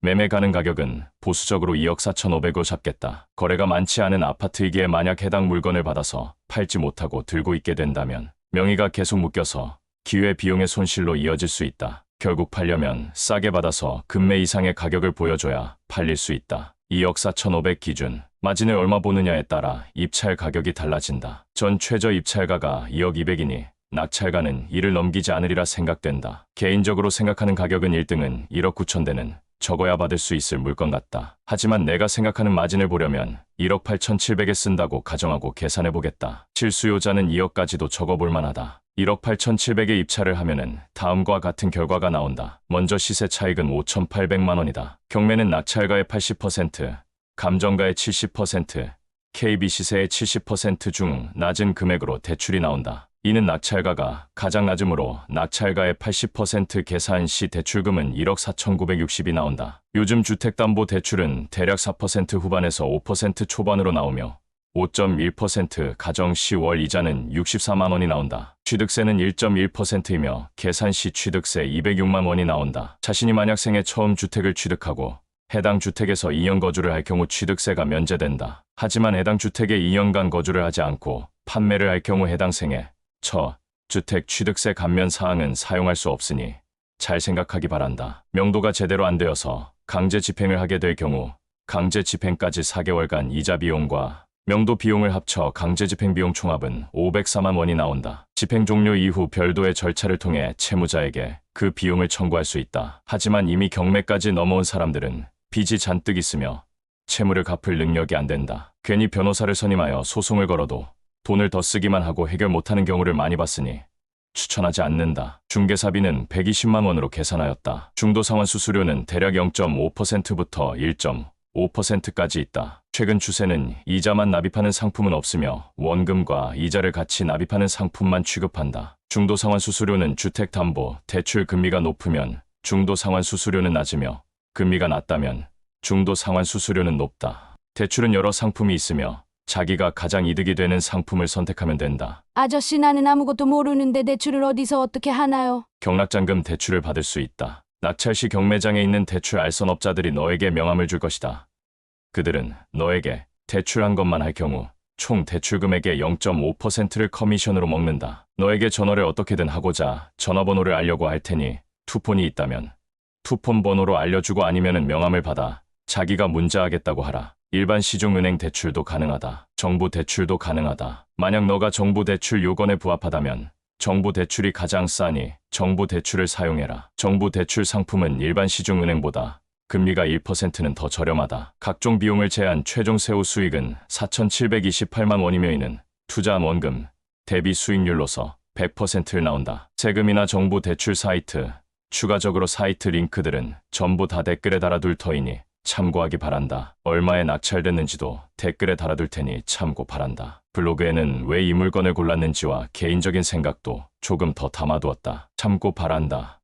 매매 가능 가격은 보수적으로 2억 4,500을 잡겠다. 거래가 많지 않은 아파트이기에 만약 해당 물건을 받아서 팔지 못하고 들고 있게 된다면 명의가 계속 묶여서 기회 비용의 손실로 이어질 수 있다. 결국 팔려면 싸게 받아서 금매 이상의 가격을 보여줘야 팔릴 수 있다. 2억 4,500 기준. 마진을 얼마 보느냐에 따라 입찰 가격이 달라진다. 전 최저 입찰가가 2억 200이니 낙찰가는 이를 넘기지 않으리라 생각된다. 개인적으로 생각하는 가격은 1등은 1억 9천대는 적어야 받을 수 있을 물건 같다. 하지만 내가 생각하는 마진을 보려면 1억 8,700에 쓴다고 가정하고 계산해보겠다. 실수요자는 2억까지도 적어볼 만하다. 1억 8,700에 입찰을 하면은 다음과 같은 결과가 나온다. 먼저 시세 차익은 5,800만 원이다. 경매는 낙찰가의 80%, 감정가의 70%, KB 시세의 70% 중 낮은 금액으로 대출이 나온다. 이는 낙찰가가 가장 낮으므로 낙찰가의 80% 계산 시 대출금은 1억 4,960이 나온다. 요즘 주택담보대출은 대략 4% 후반에서 5% 초반으로 나오며 5.1% 가정 시 월 이자는 64만 원이 나온다. 취득세는 1.1%이며 계산 시 취득세 206만 원이 나온다. 자신이 만약 생애 처음 주택을 취득하고 해당 주택에서 2년 거주를 할 경우 취득세가 면제된다. 하지만 해당 주택에 2년간 거주를 하지 않고 판매를 할 경우 해당 생애 주택 취득세 감면 사항은 사용할 수 없으니 잘 생각하기 바란다. 명도가 제대로 안 되어서 강제 집행을 하게 될 경우 강제 집행까지 4개월간 이자 비용과 명도 비용을 합쳐 강제 집행 비용 총합은 504만 원이 나온다. 집행 종료 이후 별도의 절차를 통해 채무자에게 그 비용을 청구할 수 있다. 하지만 이미 경매까지 넘어온 사람들은 빚이 잔뜩 있으며 채무를 갚을 능력이 안 된다. 괜히 변호사를 선임하여 소송을 걸어도 돈을 더 쓰기만 하고 해결 못하는 경우를 많이 봤으니 추천하지 않는다. 중개사비는 120만 원으로 계산하였다. 중도상환 수수료는 대략 0.5%부터 1.5%까지 있다. 최근 추세는 이자만 납입하는 상품은 없으며 원금과 이자를 같이 납입하는 상품만 취급한다. 중도상환 수수료는 주택담보, 대출 금리가 높으면 중도상환 수수료는 낮으며 금리가 낮다면 중도상환 수수료는 높다. 대출은 여러 상품이 있으며 자기가 가장 이득이 되는 상품을 선택하면 된다. 아저씨, 나는 아무것도 모르는데 대출을 어디서 어떻게 하나요? 경락잔금 대출을 받을 수 있다. 낙찰 시 경매장에 있는 대출 알선업자들이 너에게 명함을 줄 것이다. 그들은 너에게 대출한 것만 할 경우 총 대출 금액의 0.5%를 커미션으로 먹는다. 너에게 전화를 어떻게든 하고자 전화번호를 알려고 할 테니 투폰이 있다면 투폰 번호로 알려주고 아니면은 명함을 받아 자기가 문자하겠다고 하라. 일반 시중은행 대출도 가능하다. 정부 대출도 가능하다. 만약 너가 정부 대출 요건에 부합하다면 정부 대출이 가장 싸니 정부 대출을 사용해라. 정부 대출 상품은 일반 시중은행보다 금리가 1%는 더 저렴하다. 각종 비용을 제한 최종 세후 수익은 4,728만 원이며 이는 투자한 원금 대비 수익률로서 100%를 나온다. 세금이나 정부 대출 사이트, 추가적으로 사이트 링크들은 전부 다 댓글에 달아둘 터이니 참고하기 바란다. 얼마에 낙찰됐는지도 댓글에 달아둘 테니 참고 바란다. 블로그에는 왜 이 물건을 골랐는지와 개인적인 생각도 조금 더 담아두었다. 참고 바란다.